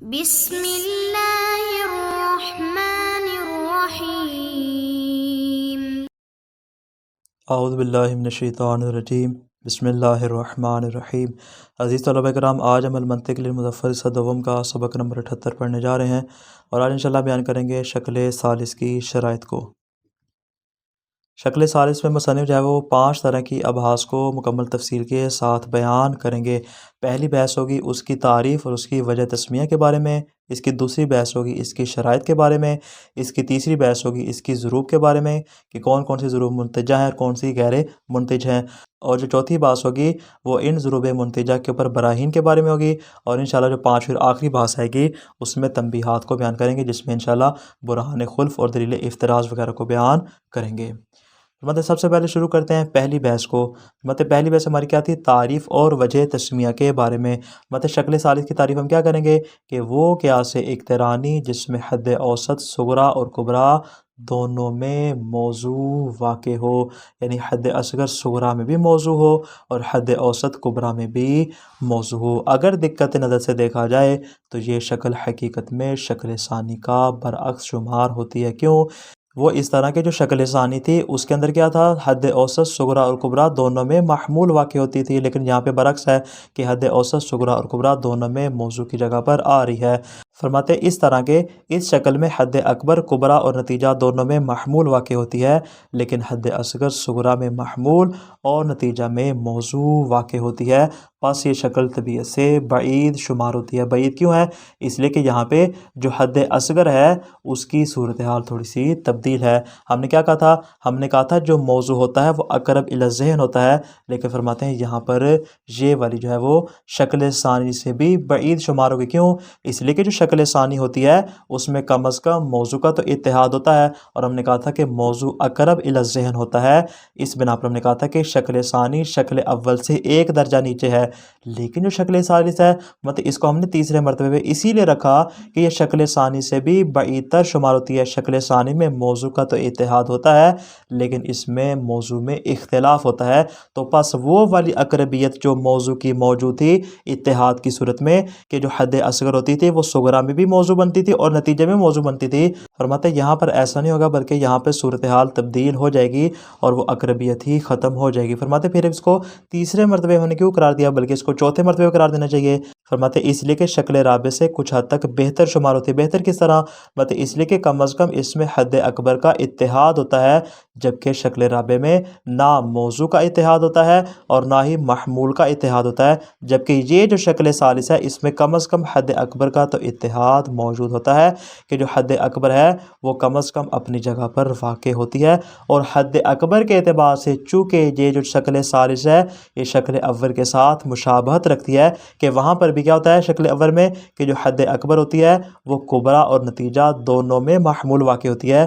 بسم اللہ الرحمن الرحیم۔ اعوذ باللہ من الشیطان الرجیم، بسم اللہ الرحمن الرحیم۔ عزیز طلبہ کرام، آج ہم المنطق للمظفر حصہ دوم کا سبق نمبر 78 پڑھنے جا رہے ہیں، اور آج انشاءاللہ بیان کریں گے شکل ثالث کی شرائط کو۔ شکل ثالث میں مصنف جو ہے وہ 5 طرح کی ابحاث کو مکمل تفصیل کے ساتھ بیان کریں گے۔ پہلی بحث ہوگی اس کی تعریف اور اس کی وجہ تسمیہ کے بارے میں، اس کی دوسری بحث ہوگی اس کی شرائط کے بارے میں، اس کی تیسری بحث ہوگی اس کی ضروب کے بارے میں کہ کون کون سی ضروب منتجہ ہیں اور کون سی غیر منتج ہیں، اور جو چوتھی بحث ہوگی وہ ان ضروب منتجہ کے اوپر براہین کے بارے میں ہوگی، اور انشاءاللہ جو 5ویں آخری بحث آئے گی اس میں تنبیہات کو بیان کریں گے، جس میں انشاءاللہ برہان خلف اور دلیل افتراض وغیرہ کو بیان کریں گے۔ سب سے پہلے شروع کرتے ہیں پہلی بحث کو۔ پہلی بحث ہماری کیا تھی؟ تعریف اور وجہ تسمیہ کے بارے میں۔ شکل ثالث کی تعریف ہم کیا کریں گے کہ وہ قیاس اقترانی جس میں حد اوسط صغریٰ اور کبریٰ دونوں میں موضوع واقع ہو، یعنی حد اصغر صغریٰ میں بھی موضوع ہو اور حد اوسط کبریٰ میں بھی موضوع ہو۔ اگر دقت نظر سے دیکھا جائے تو یہ شکل حقیقت میں شکل ثانی کا برعکس شمار ہوتی ہے۔ کیوں؟ وہ اس طرح کے جو شکل ثانی تھی اس کے اندر کیا تھا؟ حد اوسط صغریٰ اور کبریٰ دونوں میں محمول واقع ہوتی تھی، لیکن یہاں پہ برعکس ہے کہ حد اوسط صغریٰ اور کبریٰ دونوں میں موضوع کی جگہ پر آ رہی ہے۔ فرماتے اس طرح کے اس شکل میں حد اکبر کبریٰ اور نتیجہ دونوں میں محمول واقع ہوتی ہے، لیکن حد اصغر صغریٰ میں محمول اور نتیجہ میں موضوع واقع ہوتی ہے۔ پس یہ شکل طبیعت سے بعید شمار ہوتی ہے۔ بعید کیوں ہے؟ اس لیے کہ یہاں پہ جو حد اصغر ہے اس کی صورتحال تھوڑی سی تبدیل ہے۔ ہم نے کیا کہا تھا؟ ہم نے کہا تھا جو موضوع ہوتا ہے وہ اقرب الی الذہن ہوتا ہے، لیکن فرماتے ہیں یہاں پر یہ والی جو ہے وہ شکل ثانی سے بھی بعید شمار ہوگی۔ کیوں؟ اس لیے کہ جو شکل ثانی ہوتی ہے اس میں کم از کم موضوع کا تو اتحاد ہوتا ہے، اور ہم نے کہا تھا کہ موضوع اقرب الی الذہن ہوتا ہے۔ اس بنا پر ہم نے کہا تھا کہ شکل ثانی شکل اول سے ایک درجہ نیچے ہے، لیکن جو شکل ثالث ہے اس کو ہم نے تیسرے مرتبے پہ اسی لیے رکھا کہ یہ شکل ثانی سے بھی بعید تر شمار ہوتی ہے۔ شکل ثانی میں موضوع کا تو اتحاد ہوتا ہے، لیکن اس میں موضوع میں اختلاف ہوتا ہے، تو پس وہ والی اقربیت جو موضوع کی موجود تھی اتحاد کی صورت میں کہ جو حد اصغر ہوتی تھی وہ صغریٰ میں بھی موضوع بنتی تھی اور نتیجے میں موضوع بنتی تھی، فرماتے یہاں پر ایسا نہیں ہوگا، بلکہ یہاں پہ صورتحال تبدیل ہو جائے گی اور وہ اقربیت ہی ختم ہو جائے گی۔ فرماتے پھر اس کو تیسرے مرتبے میں نے کیوں قرار دیا بلکہ اس کو چوتھے مرتبے قرار دینا چاہیے؟ فرماتے اس لیے کہ شکل رابع سے کچھ حد تک بہتر شمار ہوتی ہے۔ بہتر کس طرح؟ اس لیے کہ کم از کم اس میں حد اکبر کا اتحاد ہوتا ہے، جبکہ شکل رابع میں نہ موضوع کا اتحاد ہوتا ہے اور نہ ہی محمول کا اتحاد ہوتا ہے، جبکہ یہ جو شکل ثالث ہے اس میں کم از کم حد اکبر کا تو اتحاد موجود ہوتا ہے کہ جو حد اکبر ہے وہ کم از کم اپنی جگہ پر واقع ہوتی ہے، اور حد اکبر کے اعتبار سے چونکہ یہ جو شکل ثالث ہے یہ شکل اول کے ساتھ مشابہت رکھتی ہے کہ وہاں پر بھی کیا ہوتا ہے شکل اول میں کہ جو حد اکبر ہوتی ہے وہ کبریٰ اور نتیجہ دونوں میں محمول واقع ہوتی ہے۔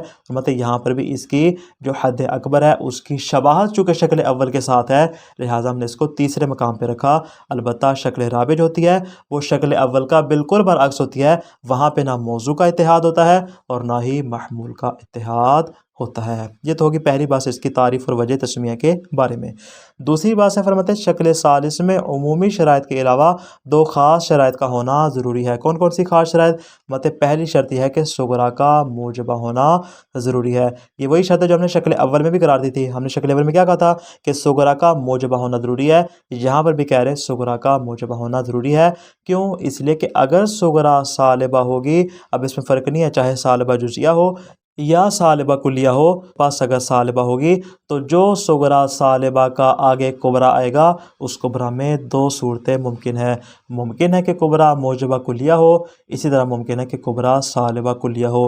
یہاں پر بھی اس کی جو حد اکبر ہے اس کی شباہت چونکہ شکل اول کے ساتھ ہے، لہٰذا ہم نے اس کو تیسرے مقام پہ رکھا۔ البتہ شکل رابع جو ہوتی ہے وہ شکل اول کا بالکل برعکس ہوتی ہے، وہاں پہ نہ موضوع کا اتحاد ہوتا ہے اور نہ ہی محمول کا اتحاد ہوتا ہے۔ یہ تو ہوگی پہلی بات اس کی تعریف اور وجہ تسمیہ کے بارے میں۔ دوسری بات ہے فرماتے ہیں شکل ثالث میں عمومی شرائط کے علاوہ 2 خاص شرائط کا ہونا ضروری ہے۔ کون کون سی خاص شرائط؟ پہلی شرط یہ ہے کہ صغریٰ کا موجبہ ہونا ضروری ہے۔ یہ وہی شرط ہے جو ہم نے شکل اول میں بھی قرار دی تھی۔ ہم نے شکل اول میں کیا کہا تھا کہ صغریٰ کا موجبہ ہونا ضروری ہے، یہاں پر بھی کہہ رہے ہیں صغریٰ کا موجبہ ہونا ضروری ہے۔ کیوں؟ اس لیے کہ اگر صغریٰ سالبہ ہوگی، اب اس میں فرق نہیں ہے چاہے سالبہ جزئیہ ہو یا سالبہ کلیہ ہو، پس اگر سالبہ ہوگی تو جو صغریٰ سالبہ کا آگے کبریٰ آئے گا اس کبریٰ میں 2 صورتیں ممکن ہے کہ کبریٰ موجبہ کلیہ ہو، اسی طرح ممکن ہے کہ کبریٰ سالبہ کلیہ ہو۔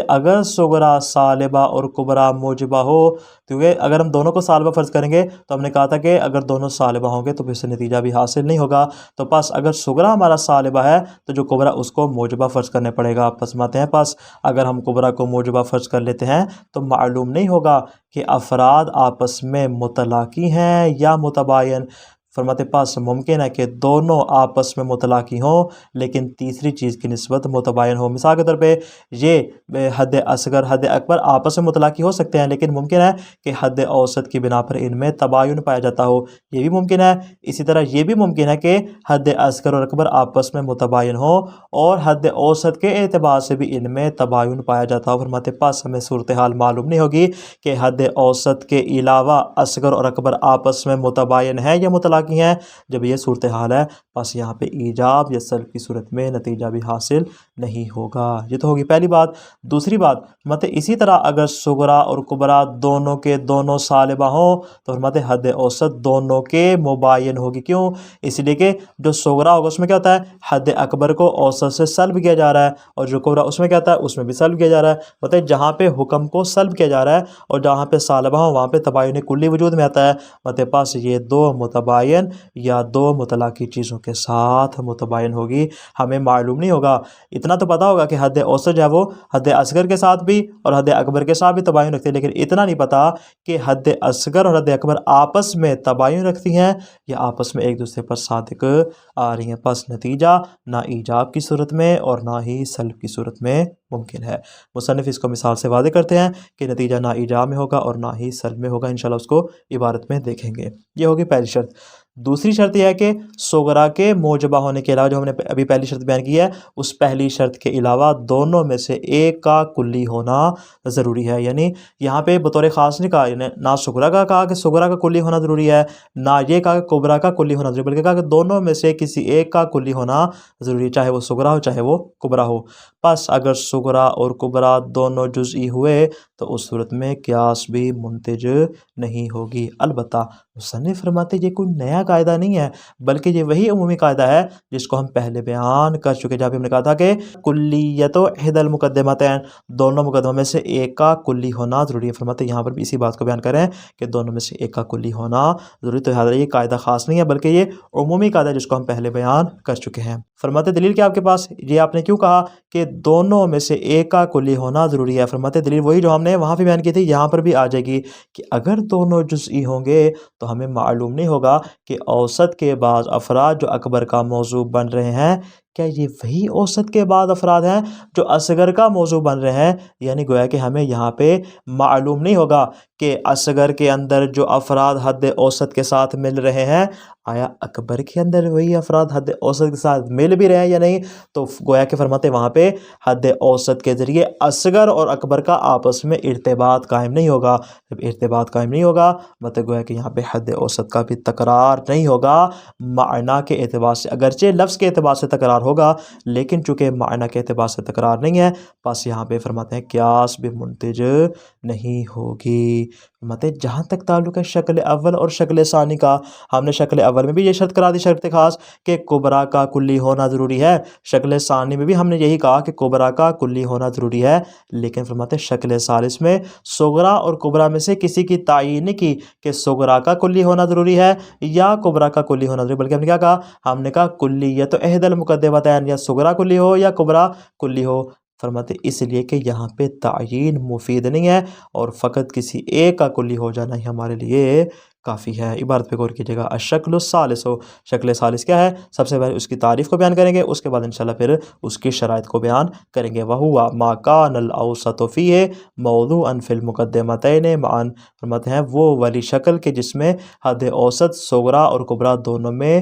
اگر صغریٰ سالبہ اور کبریٰ موجبہ ہو، کیونکہ اگر ہم دونوں کو سالبہ فرض کریں گے تو ہم نے کہا تھا کہ اگر دونوں سالبہ ہوں گے تو پھر سے نتیجہ بھی حاصل نہیں ہوگا، تو پس اگر صغریٰ ہمارا سالبہ ہے تو جو کبریٰ اس کو موجبہ فرض کرنے پڑے گا۔ پس اگر ہم کبریٰ کو موجبہ فرض کر لیتے ہیں تو معلوم نہیں ہوگا کہ افراد آپس میں متلاقی ہیں یا متباین۔ فرماتے پس ممکن ہے کہ دونوں آپس میں متلاقی ہوں لیکن تیسری چیز کی نسبت متباین ہو۔ مثال کے طور پہ یہ حد اصغر حد اکبر آپس میں متلاقی ہو سکتے ہیں لیکن ممکن ہے کہ حد اوسط کی بنا پر ان میں تباین پایا جاتا ہو، یہ بھی ممکن ہے۔ اسی طرح یہ بھی ممکن ہے کہ حد اصغر اور اکبر آپس میں متباین ہو اور حد اوسط کے اعتبار سے بھی ان میں تباین پایا جاتا ہو۔ فرماتے پس ہمیں صورتحال معلوم نہیں ہوگی کہ حد اوسط کے علاوہ اصغر اور اکبر آپس میں متباین ہیں یا متلاقی ہیں۔ جب یہ صورتحال ہے پس یہاں پہ ایجاب یا سلب کی صورت میں نتیجہ بھی حاصل نہیں ہوگا۔ یہ تو ہوگی پہلی بات۔ دوسری بات فرماتے اسی طرح اگر صغرا اور کبرا دونوں کے دونوں سالبہ ہوں تو فرماتے حد اوسط دونوں کے مباین ہوگی۔ کیوں؟ اس لیے کہ جو صغرا ہوگا اس میں کیا ہوتا ہے، حد اکبر کو اوسط سے سلب کیا جا رہا ہے، اور جو کبرا اس میں کیا ہوتا ہے، اس میں بھی سلب کیا جا رہا ہے۔ مطلب جہاں پہ حکم کو سلب کیا جا رہا ہے اور جہاں پہ سالبہ ہوں وہاں پہ تباین کلی وجود میں آتا ہے۔ مطلب پاس یہ دو متباین یا دو متلاقی چیزوں کے ساتھ متباین ہوگی۔ ہمیں معلوم نہیں ہوگا، اتنا تو پتا ہوگا کہ حد اوسط جو ہے وہ حد اصغر کے ساتھ بھی اور حد اکبر کے ساتھ بھی تباین رکھتی ہے، لیکن اتنا نہیں پتا کہ حد اصغر اور حد اکبر آپس میں تباین رکھتی ہیں یا آپس میں ایک دوسرے پر صادق آ رہی ہیں۔ پس نتیجہ نہ ایجاب کی صورت میں اور نہ ہی سلب کی صورت میں ممکن ہے۔ مصنف اس کو مثال سے واضح کرتے ہیں کہ نتیجہ نہ ایجاب میں ہوگا اور نہ ہی سلب میں ہوگا۔ انشاءاللہ اس کو عبارت میں دیکھیں گے۔ یہ ہوگی پہلی شرط۔ دوسری شرط یہ ہے کہ صغرا کے موجبہ ہونے کے علاوہ، جو ہم نے ابھی پہلی شرط بیان کی ہے، اس پہلی شرط کے علاوہ دونوں میں سے ایک کا کلی ہونا ضروری ہے۔ یعنی یہاں پہ بطور خاص نہیں کہا، یعنی نہ صغرا کا کہا کہ صغرا کا کلی ہونا ضروری ہے، نہ یہ کہا کہ کبرا کا کلی ہونا ضروری، بلکہ کہا کہ دونوں میں سے کسی ایک کا کلی ہونا ضروری ہے، چاہے وہ صغرا ہو چاہے وہ کبرا ہو۔ پس اگر صغرا اور کبرا دونوں جزئی ہوئے تو اس صورت میں قیاس بھی منتج نہیں ہوگی۔ البتہ مصنف فرماتے یہ کوئی نیا قاعدہ نہیں ہے، بلکہ یہ وہی عمومی قاعدہ ہے جس کو ہم پہلے بیان کر چکے، جہاں پہ ہم نے کہا تھا کہ کلیت و احدی المقدمتین، دونوں مقدموں میں سے ایک کا کلی ہونا ضروری ہے۔ فرماتے یہاں پر بھی اسی بات کو بیان کریں کہ دونوں میں سے ایک کا کلی ہونا ضروری، تو یہ قاعدہ خاص نہیں ہے بلکہ یہ عمومی قاعدہ ہے جس کو ہم پہلے بیان کر چکے ہیں۔ فرماتے دلیل کیا آپ کے پاس، یہ آپ نے کیوں کہا کہ دونوں میں سے ایک کا کلی ہونا ضروری ہے؟ فرماتے دلیل وہی جو ہم نے وہاں پہ بیان کی تھی، یہاں پر بھی آ جائے گی کہ اگر دونوں جزئی ہوں گے تو ہمیں معلوم نہیں ہوگا کہ اوسط کے بعض افراد جو اکبر کا موضوع بن رہے ہیں کیا یہ وہی اوسط کے بعد افراد ہیں جو اصغر کا موضوع بن رہے ہیں۔ یعنی گویا کہ ہمیں یہاں پہ معلوم نہیں ہوگا کہ اصغر کے اندر جو افراد حد اوسط کے ساتھ مل رہے ہیں آیا اکبر کے اندر وہی افراد حد اوسط کے ساتھ مل بھی رہے ہیں یا نہیں، تو گویا کہ فرماتے وہاں پہ حد اوسط کے ذریعے اصغر اور اکبر کا آپس میں ارتباط قائم نہیں ہوگا۔ جب ارتباط قائم نہیں ہوگا مطلب گویا کہ یہاں پہ حد اوسط کا بھی تکرار نہیں ہوگا معنی کے اعتبار سے، اگرچہ لفظ کے اعتبار سے تکرار ہوگا لیکن چونکہ معنی کے اعتبار سے تکرار نہیں ہے، بس یہاں پہ فرماتے ہیں قیاس بھی منتج نہیں ہوگی۔ فرماتے جہاں تک تعلق ہے شکل اول اور شکل ثانی کا، ہم نے شکل اول میں بھی یہ شرط کرا دی، شرط خاص کہ کبرا کا کلی ہونا ضروری ہے، شکل ثانی میں بھی ہم نے یہی کہا کہ کبرا کا کلی ہونا ضروری ہے، لیکن فرماتے شکل ثالث میں صغرا اور کبرا میں سے کسی کی تعیین نہیں کی کہ صغرا کا کلی ہونا ضروری ہے یا کبرا کا کلی ہونا ضروری، بلکہ ہم نے کیا کہا، ہم نے کہا کلیت احدی المقدمتین، یا صغرا کلی ہو یا کبرا کلی ہو۔ فرماتے اس لیے کہ یہاں پہ تعیین مفید نہیں ہے اور فقط کسی ایک کا کلی ہو جانا ہی ہمارے لیے کافی ہے۔ عبارت پہ غور کیجیے گا، الشکل الثالث، شکل ثالث کیا ہے؟ سب سے پہلے اس کی تعریف کو بیان کریں گے، اس کے بعد انشاءاللہ پھر اس کی شرائط کو بیان کریں گے۔ وَهُوَ مَا كَانَ الْأَوْسَطُ فِيهِ مَوْضُوعًا فِي الْمُقَدِّمَتَيْنِ مَعًا، فرماتے ہیں وہ والی شکل کے جس میں حد اوسط صغرا اور کبرا دونوں میں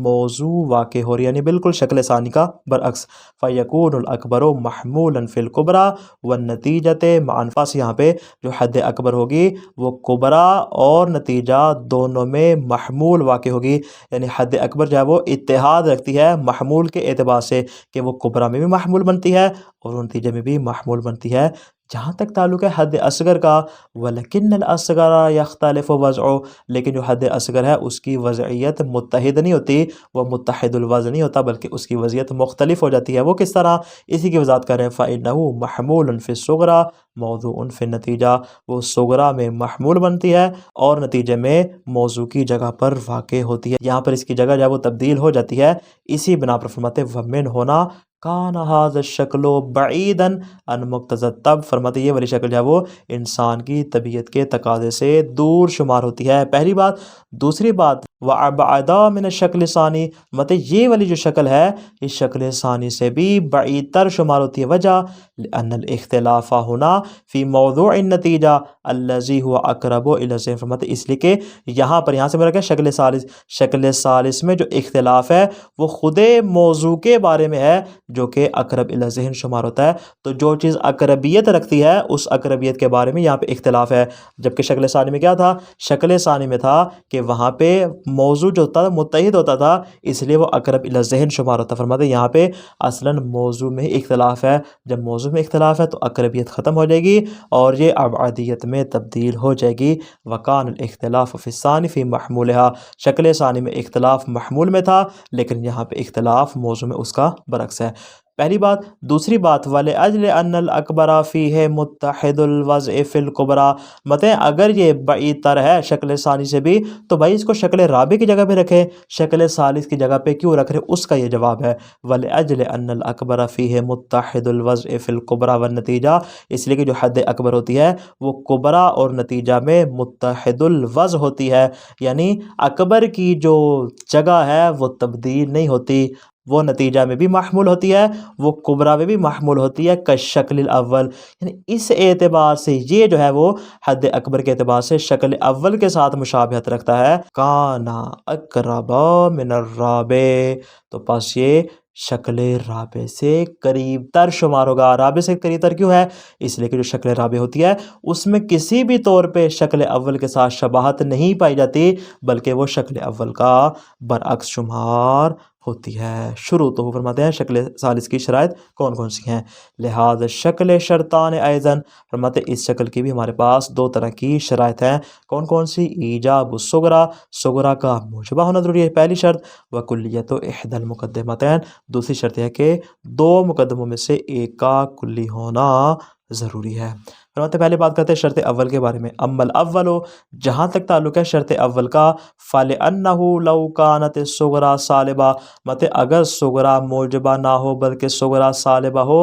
موضوع واقع ہو رہی ہے، یعنی بالکل شکل ثانی کا برعکس۔ فَيَكُونُ الْأَكْبَرُ مَحْمُولًا فِي الْكُبْرَى وَالنَّتِيجَةِ مَعًا، پس یہاں پہ جو حد اکبر ہوگی وہ کبرا اور نتیجہ دونوں میں محمول واقع ہوگی، یعنی حد اکبر جو ہے وہ اتحاد رکھتی ہے محمول کے اعتبار سے کہ وہ کبرا میں بھی محمول بنتی ہے اور نتیجے میں بھی محمول بنتی ہے۔ جہاں تک تعلق ہے حد اصغر کا، وَلَكِنَّ الْأَصْغَرَ يَخْتَلِفُ وَضْعُهُ، لیکن جو حد اصغر ہے اس کی وضعیت متحد نہیں ہوتی، وہ متحد الوضع نہیں ہوتا بلکہ اس کی وضعیت مختلف ہو جاتی ہے۔ وہ کس طرح؟ اسی کی وضاحت کر رہے ہیں، فَإِنَّهُ مَحْمُولٌ فِي الصُّغْرَى مَوْضُوعٌ فِي النَّتِيجَةِ، وہ صغرا میں محمول بنتی ہے اور نتیجے میں موضوع کی جگہ پر واقع ہوتی ہے، یہاں پر اس کی جگہ جو ہے وہ تبدیل ہو جاتی ہے۔ اسی بنا پر فرماتے وَمِنْ ہونا کان ھذا الشکل بعیدا عن مقتضی الطبع، فرماتے یہ والی شکل جو ہے وہ انسان کی طبیعت کے تقاضے سے دور شمار ہوتی ہے، پہلی بات۔ دوسری بات وَأَبْعَدَ مِنَ الشَّكْلِ ثَانِي، مطلب یہ والی جو شکل ہے اس شکل ثانی سے بھی بعید تر شمار ہوتی ہے۔ وجہ لأن الاختلاف ہونا فی موضوع النتیجہ الذی هو اقرب الی الذہن، مطلب اس لیے کہ یہاں سے مراد ہے شکل ثالث میں جو اختلاف ہے وہ خود موضوع کے بارے میں ہے جو کہ اقرب الی الذہن شمار ہوتا ہے۔ تو جو چیز اقربیت رکھتی ہے اس اقربیت کے بارے میں یہاں پہ اختلاف ہے، جبکہ شکل ثانی میں کیا تھا؟ شکل ثانی میں تھا کہ وہاں پہ موضوع جو ہوتا تھا متحد ہوتا تھا، اس لیے وہ اقرب الی الذہن شمار ہوتا ہے۔ فرماتے ہیں یہاں پہ اصلاً موضوع میں اختلاف ہے، جب موضوع میں اختلاف ہے تو اقربیت ختم ہو جائے گی اور یہ ابعادیت میں تبدیل ہو جائے گی۔ وکان الاختلاف فی الثانی فی محمولہا، شکل ثانی میں اختلاف محمول میں تھا لیکن یہاں پہ اختلاف موضوع میں اس کا برعکس ہے۔ پہلی بات۔ دوسری بات وَلِأَجْلِ أَنَّ الْأَكْبَرَ فِيهِ مُتَّحِدُ الْوَضْعِ فِي الْكُبْرَى، مطلب اگر یہ بعید تر ہے شکل ثانی سے بھی تو بھائی اس کو شکل رابع کی جگہ پہ رکھے، شکل ثالث کی جگہ پہ کیوں رکھ رہے؟ اس کا یہ جواب ہے وَلِأَجْلِ أَنَّ الْأَكْبَرَ فِيهِ مُتَّحِدُ الْوَضْعِ فِي الْكُبْرَى وَالنَّتِيجَةِ، اس لیے کہ جو حد اکبر ہوتی ہے وہ کبرا اور نتیجہ میں متحد الوضع ہوتی ہے، یعنی اکبر کی جو جگہ ہے وہ تبدیل نہیں ہوتی، وہ نتیجہ میں بھی محمول ہوتی ہے، وہ کبرا میں بھی محمول ہوتی ہے کشکل الاول، یعنی اس اعتبار سے یہ جو ہے وہ حد اکبر کے اعتبار سے شکل اول کے ساتھ مشابہت رکھتا ہے۔ کانا اقرب من الرابع، تو پس یہ شکل رابع سے قریب تر شمار ہوگا۔ رابع سے قریب تر کیوں ہے؟ اس لیے کہ جو شکل رابع ہوتی ہے اس میں کسی بھی طور پہ شکل اول کے ساتھ شباہت نہیں پائی جاتی بلکہ وہ شکل اول کا برعکس شمار ہوتی ہے۔ شروع تو فرماتے ہیں شکل ثالث کی شرائط کون کون سی ہیں؟ لہذا شکل شرطان ایضاً، فرماتے ہیں اس شکل کی بھی ہمارے پاس دو طرح کی شرائط ہیں۔ کون کون سی؟ ایجاب الصغرا، صغرا کا موجبہ ہونا ضروری ہے پہلی شرط، وکلیت احدی المقدمتین، دوسری شرط ہے کہ دو مقدموں میں سے ایک کا کلی ہونا ضروری ہے۔ فرماتے پہلے بات کرتے ہیں شرط اول کے بارے میں۔ اما الاول، جہاں تک تعلق ہے شرط اول کا، فَلِأَنَّهُ لَوْ كَانَتِ الصُّغْرَى صَالِبَةً، مطلب اگر صغرا موجبہ نہ ہو بلکہ صغرا صالبہ ہو،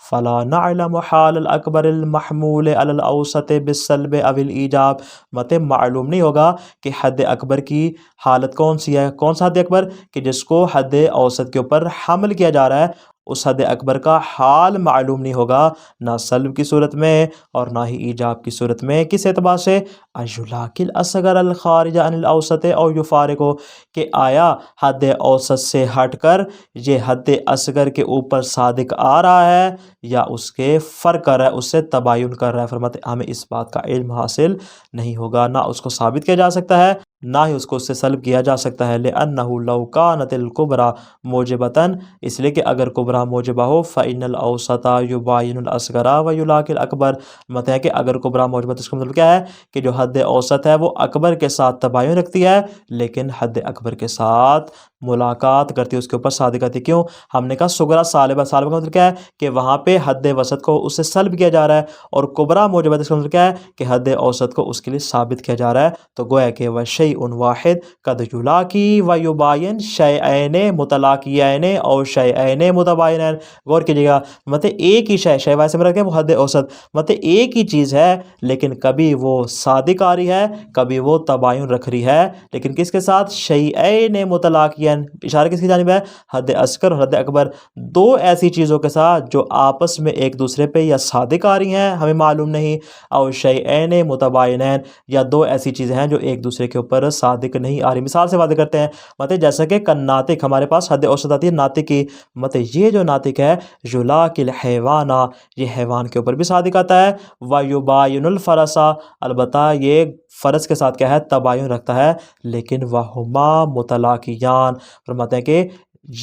فَلَا نَعْلَمُ حَالَ الْأَكْبَرِ الْمَحْمُولِ عَلَى الْأَوْسَطِ بِالسَّلْبِ أَوِ الْإِيجَابِ، مطلب معلوم نہیں ہوگا کہ حد اکبر کی حالت کون سی ہے۔ کون سا حد اکبر؟ کہ جس کو حد اوسط کے اوپر حمل کیا جا رہا ہے، اس حد اکبر کا حال معلوم نہیں ہوگا، نہ سلب کی صورت میں اور نہ ہی ایجاب کی صورت میں۔ کس اعتبار سے؟ اَيُلَاقِ الْأَصْغَرَ الْخَارِجَ عَنِ الْأَوْسَطِ أَوْ يُفَارِقُهُ، کہ آیا حد اوسط سے ہٹ کر یہ حد اصغر کے اوپر صادق آ رہا ہے یا اس کے فرق کر رہا ہے، اس سے تباین کر رہا ہے۔ فرماتے ہمیں اس بات کا علم حاصل نہیں ہوگا، نہ اس کو ثابت کیا جا سکتا ہے نہ ہی اس کو اس سے سلب کیا جا سکتا ہے۔ لِأَنَّهُ لَوْ كَانَتِ الْكُبْرَى مُوجِبَةً، اس لیے کہ اگر کبرا موجبہ ہو، فَإِنَّ الْأَوْسَطَ يُبَايِنُ الْأَصْغَرَ وَيُلَاقِ الْأَكْبَرَ، مطلب ہے کہ اگر کبرا موجبہ تو اس کا مطلب کیا ہے کہ جو حد اوسط ہے وہ اکبر کے ساتھ تباین رکھتی ہے لیکن حد اکبر کے ساتھ ملاقات کرتی ہے، اس کے اوپر صادق آتی ہے۔ کیوں؟ ہم نے کہا صغرا صالبہ، صالبہ کا مطلب کیا ہے کہ وہاں پہ حد وسط کو اس سے سلب کیا جا رہا ہے، اور کبرا موجبہ اس کا مطلب کیا ہے کہ حد اوسط کو اس کے لیے ثابت کیا جا رہا ہے۔ تو گویا کہ وَشَيْءٌ وَاحِدٌ قَدْ يُلَاقِي وَيُبَايِنُ شَيْئَيْنِ مُتَلَاقِيَيْنِ أَوْ شَيْئَيْنِ مُتَبَايِنَيْنِ، غور کیجیے گا، مطلب ایک ہی شے ویسے مراد ہے وہ حد اوسط، مطلب ایک ہی چیز ہے لیکن کبھی وہ صادق آ رہی ہے کبھی وہ تباین رکھ رہی ہے، لیکن کس کے ساتھ؟ شیئین متلاقین، اشارہ کس کی جانب ہے؟ حد اصغر اور حد اکبر، دو ایسی چیزوں کے ساتھ جو آپس میں ایک دوسرے پہ یا صادق آ رہی ہیں ہمیں معلوم نہیں، اور شیئین متباینین، یا دو ایسی چیزیں ہیں جو ایک دوسرے کے اوپر صادق نہیں آ رہی۔ مثال سے واضح کرتے ہیں، مطلب جیسا کہ ناطق، ہمارے پاس حد اوسط آتی ہے ناطق کی، مطلب یہ جو ناطق ہے یلاقی الحیوان، یہ حیوان کے اوپر بھی صادق آتا ہے، ویباین الفرس، البتہ یہ فرس کے ساتھ کیا ہے؟ تباین رکھتا ہے، لیکن وہما متلاقیان، فرماتے ہیں کہ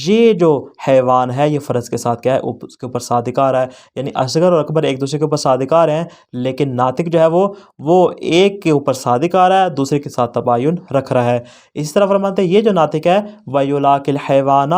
یہ جو حیوان ہے یہ فرس کے ساتھ کیا ہے؟ اس کے اوپر صادق آ رہا ہے، یعنی اصغر اور اکبر ایک دوسرے کے اوپر صادق آ رہے ہیں لیکن ناطق جو ہے وہ ایک کے اوپر صادق آ رہا ہے دوسرے کے ساتھ تباین رکھ رہا ہے۔ اسی طرح فرماتے ہیں یہ جو ناطق ہے وَيُلَاقِ الْحَيْوَانَ،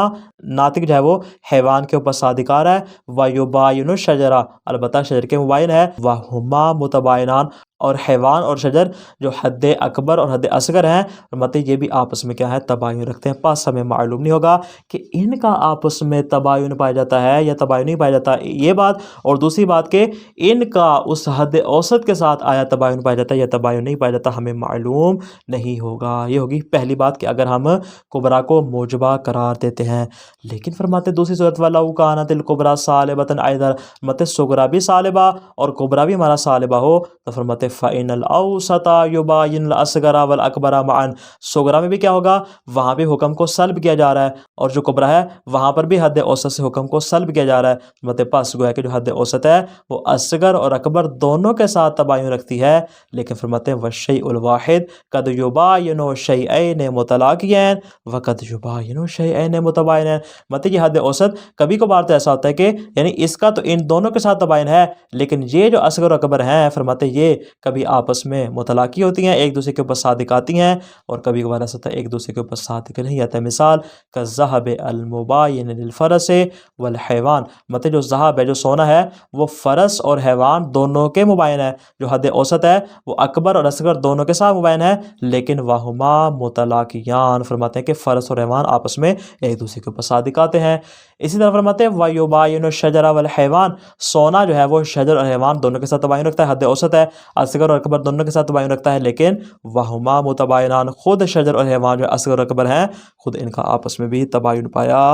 ناطق جو ہے وہ حیوان کے اوپر صادق آ رہا ہے، وَيُبَايِنُ الشَّجَرَ، البتہ شجر کے مباین ہے، وَهُمَا مُتَبَايِنَان، اور حیوان اور شجر جو حد اکبر اور حد اصغر ہیں، فرماتے ہیں یہ بھی آپس میں کیا ہے، تباین رکھتے ہیں، پس ہمیں معلوم نہیں ہوگا کہ ان کا آپس میں تباین پایا جاتا ہے یا تباین نہیں پایا جاتا، یہ بات، اور دوسری بات کہ ان کا اس حد اوسط کے ساتھ آیا تباین پایا جاتا ہے یا تباین نہیں پایا جاتا، ہمیں معلوم نہیں ہوگا۔ یہ ہوگی پہلی بات کہ اگر ہم کبرا کو موجبہ قرار دیتے ہیں۔ لیکن فرماتے دوسری صورت وَلَوْ كَانَتِ الْكُبْرَى صَالِبَةً أَيْضًا، فرماتے صغرا بھی صالبہ اور کبرا بھی ہمارا صالبہ ہو تو فرماتے فَإِنَّ الْأَوْسَطَ يُبَايِنُ الْأَصْغَرَ وَالْأَكْبَرَ مَعًا، صغرا میں بھی کیا ہوگا، وہاں بھی حکم کو سلب کیا جا رہا ہے، اور جو کبرا ہے وہاں پر بھی حد اوسط سے حکم کو سلب کیا جا رہا ہے۔ فرماتے پس گویا کہ جو حد اوسط ہے وہ اصغر اور اکبر دونوں کے ساتھ تباین رکھتی ہے، لیکن فرماتے ہیں وَالشَّيْءُ الْوَاحِدُ قَدْ يُبَايِنُ شَيْئَيْنِ مُتَلَاقِيَيْنِ وَقَدْ يُبَايِنُ شَيْئَيْنِ مُتَبَايِنَيْنِ، مطلب یہ حد اوسط کبھی کبھار تو ایسا ہوتا ہے کہ یعنی اس کا تو ان دونوں کے ساتھ تباین ہے، لیکن یہ جو اصغر و اکبر ہیں فرماتے یہ کبھی آپس میں متلاقی ہوتی ہیں، ایک دوسرے کے اوپر صادق آتی ہیں، اور کبھی کبھار ایسا ہوتا ہے ایک دوسرے کے اوپر صادق نہیں آتا ہے۔ مثال كالذهب المباين للفرس والحيوان، مطلب جو ذهب ہے، جو سونا ہے، وہ فرس اور حیوان دونوں کے مباین ہے، جو حد اوسط ہے وہ اکبر اور اصغر دونوں کے ساتھ مباین ہے، لیکن وہما متلاقیان، فرماتے ہیں کہ فرس اور حیوان آپس میں ایک دوسرے کے اوپر صادق آتے ہیں۔ اسی طرح فرماتے ہیں وَيُبَايِنُ الشَّجَرَ وَالْحَيْوَانَ، سونا جو ہے وہ شجر اور حیوان دونوں کے ساتھ تباین رکھتا ہے، حد اوسط ہے، اصغر اور اکبر دونوں کے ساتھ تباین رکھتا ہے، لیکن وہما متباینان، خود شجر اور حیوان جو اصغر اور اکبر ہیں خود ان کا آپس میں بھی تباین پایا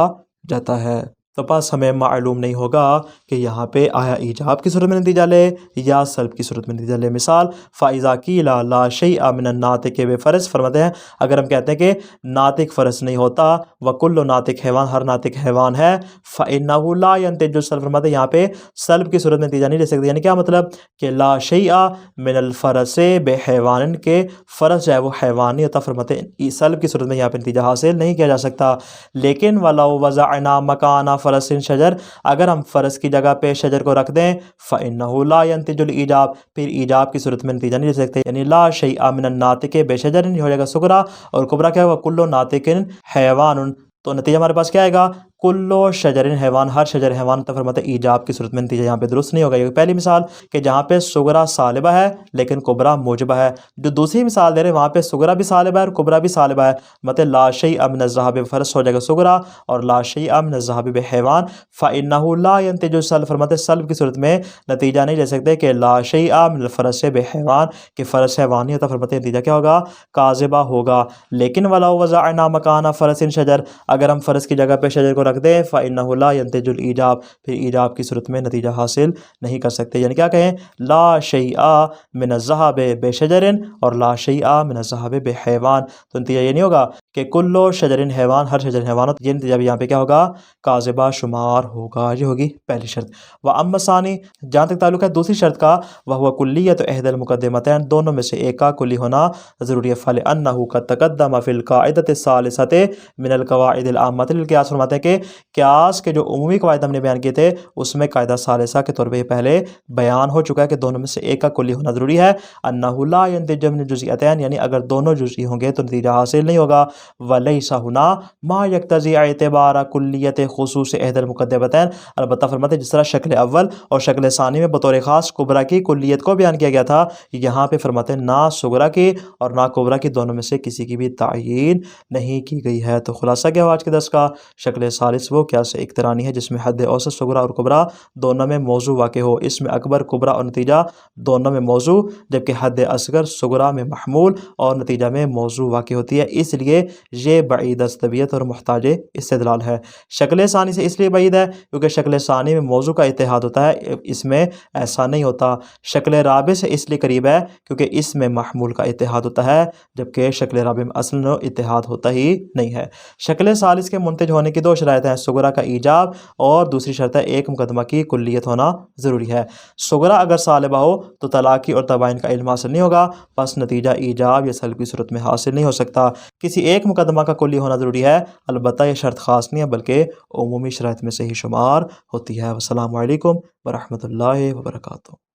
جاتا ہے۔ تو بس ہمیں معلوم نہیں ہوگا کہ یہاں پہ آیا ایجاب کی صورت میں نتیجہ لے یا سلب کی صورت میں نتیجہ لے۔ مثال فَإِذَا قِيلَ لَا شَيْءَ مِنَ النَّاطِقِ بِفَرْسٍ، فرماتے ہیں اگر ہم کہتے ہیں کہ ناطق فرس نہیں ہوتا، وَكُلُّ ناطق حیوان، ہر ناطق حیوان ہے، فَإِنَّهُ لَا يَنْتَجُ السَّلْبُ، فرماتے ہیں یہاں پہ سلب کی صورت میں نتیجہ نہیں لے سکتے، یعنی کیا مطلب کہ لا شیء من الفرس بحیوان، کے فرس جو ہے وہ حیوان نہیں ہوتا، فرماتے ہیں سلب کی صورت میں یہاں پہ نتیجہ حاصل نہیں کیا جا سکتا۔ لیکن وَلَوْ وَضَعْنَا مَكَانَ فَرَسٍ شَجَرٍ، اگر ہم فرس کی جگہ پہ شجر کو رکھ دیں، فَإِنَّهُ لَا يَنْتَجُ الْإِيجَاب، پھر ایجاب کی صورت میں نتیجہ نہیں لے سکتے، یعنی لا شیء من الناطق بشجر ہو جائے گا صغرا، اور کبرا کیا ہوگا کلو ناطق حیوان، تو نتیجہ ہمارے پاس کیا آئے گا کلو شجر حیوان، ہر شجر حیوان، تو فرماتے ہیں ایجاب کی صورت میں نتیجہ یہاں پہ درست نہیں ہوگا۔ یہ پہلی مثال کہ جہاں پہ صغرا صالبہ ہے لیکن کبرا موجبہ ہے، جو دوسری مثال دے رہے ہیں وہاں پہ صغرا بھی صالبہ ہے اور کبرا بھی صالبہ ہے، مطلب لا شیء من الذهب بفرس ہو جائے گا صغرا، اور لا شیء من الذهب بحیوان، فإنه لا ينتج السلب، فرماتے ہیں سلب کی صورت میں نتیجہ نہیں لے سکتے کہ لا شیء من الفرس بحیوان، کہ فرس حیوان نہیں ہوتا، فرماتے ہیں نتیجہ کیا ہوگا کاذبہ ہوگا۔ لیکن ولو وضعنا مکان فرس شجر، اگر ہم فرس کی جگہ پہ شجر کو رکھ دیں، فإنه لا ينتج الإيجاب، پھر ایجاب کی صورت میں نتیجہ حاصل نہیں کر سکتے، یعنی کیا کہیں لا شیء من الذهب بشجر اور لا شیء من الذهب بحیوان، تو نتیجہ یہ نہیں ہوگا کہ کلو شجر حیوان، ہر شجر حیوان، یہ نتیجہ بھی یہاں پہ کیا ہوگا کاذبہ شمار ہوگا۔ یہ ہوگی پہلی شرط۔ وَأَمَّا الثَّانِي، جہاں تک تعلق ہے دوسری شرط کا، وَهُوَ كُلِّيَّةُ إِحْدَى الْمُقَدِّمَتَيْنِ، دونوں میں سے ایک کا کلی ہونا ضروری ہے، فَلِأَنَّهُ قَدْ تَقَدَّمَ فِي الْقَاعِدَةِ الثَّالِثَةِ مِنَ الْقَوَاعِدِ الْعَامَّةِ لِلْقِيَاسِ، فرماتے ہیں کہ قیاس کے جو عمومی قواعد ہم نے بیان کیے تھے اس میں قاعدہ ثالثہ کے طور پہ یہ پہلے بیان ہو چکا ہے کہ دونوں میں سے ایک کا کلی ہونا ضروری ہے، أَنَّهُ لَا يَنْتَجُ مِنَ الْجُزْئِيَّتَيْنِ، یعنی اگر دونوں جزئی ہوں گے تو نتیجہ حاصل نہیں ہوگا، وَلَيْسَ هُنَا مَا يَقْتَضِي اعْتِبَارَ كُلِّيَّةِ خُصُوصِ إِحْدَى الْمُقَدِّمَتَيْنِ، البتہ فرماتے ہیں جس طرح شکل اول اور شکل ثانی میں بطور خاص کبرا کی کلیت کو بیان کیا گیا تھا، یہاں پہ فرماتے ہیں نہ صغرا کی اور نہ کبرا کی، دونوں میں سے کسی کی بھی تعیین نہیں کی گئی ہے۔ تو خلاصہ کیا ہوا آج کے درس کا، شکل ثالث وہ قیاس اقترانی ہے جس میں حد اوسط صغرا اور کبرا دونوں میں موضوع واقع ہو، اس میں اکبر کبرا اور نتیجہ دونوں میں موضوع، جبکہ حد اصغر صغرا میں محمول اور نتیجہ میں موضوع واقع ہوتی ہے، اس لیے یہ بعید از طبیعت اور محتاج استدلال ہے۔ شکل ثانی سے اس لیے بعید ہے کیونکہ شکل ثانی میں موضوع کا اتحاد ہوتا ہے، اس میں ایسا نہیں ہوتا۔ شکل رابع سے اس لیے قریب ہے کیونکہ اس میں محمول کا اتحاد ہوتا ہے، جبکہ شکل رابع میں اصل میں اتحاد ہوتا ہی نہیں ہے۔ شکل ثالث کے منتج ہونے کی دو شرائط ہیں، صغرا کا ایجاب اور دوسری شرط ہے ایک مقدمہ کی کلیت ہونا ضروری ہے۔ صغرا اگر صالبہ ہو تو طلاقی اور تباین کا علم حاصل نہیں ہوگا، پس نتیجہ ایجاب یا سلب کی صورت میں حاصل نہیں ہو سکتا۔ کسی ایک مقدمہ کا کلی ہونا ضروری ہے، البتہ یہ شرط خاص نہیں ہے بلکہ عمومی شرائط میں سے ہی شمار ہوتی ہے۔ والسلام علیکم ورحمۃ اللہ وبرکاتہ۔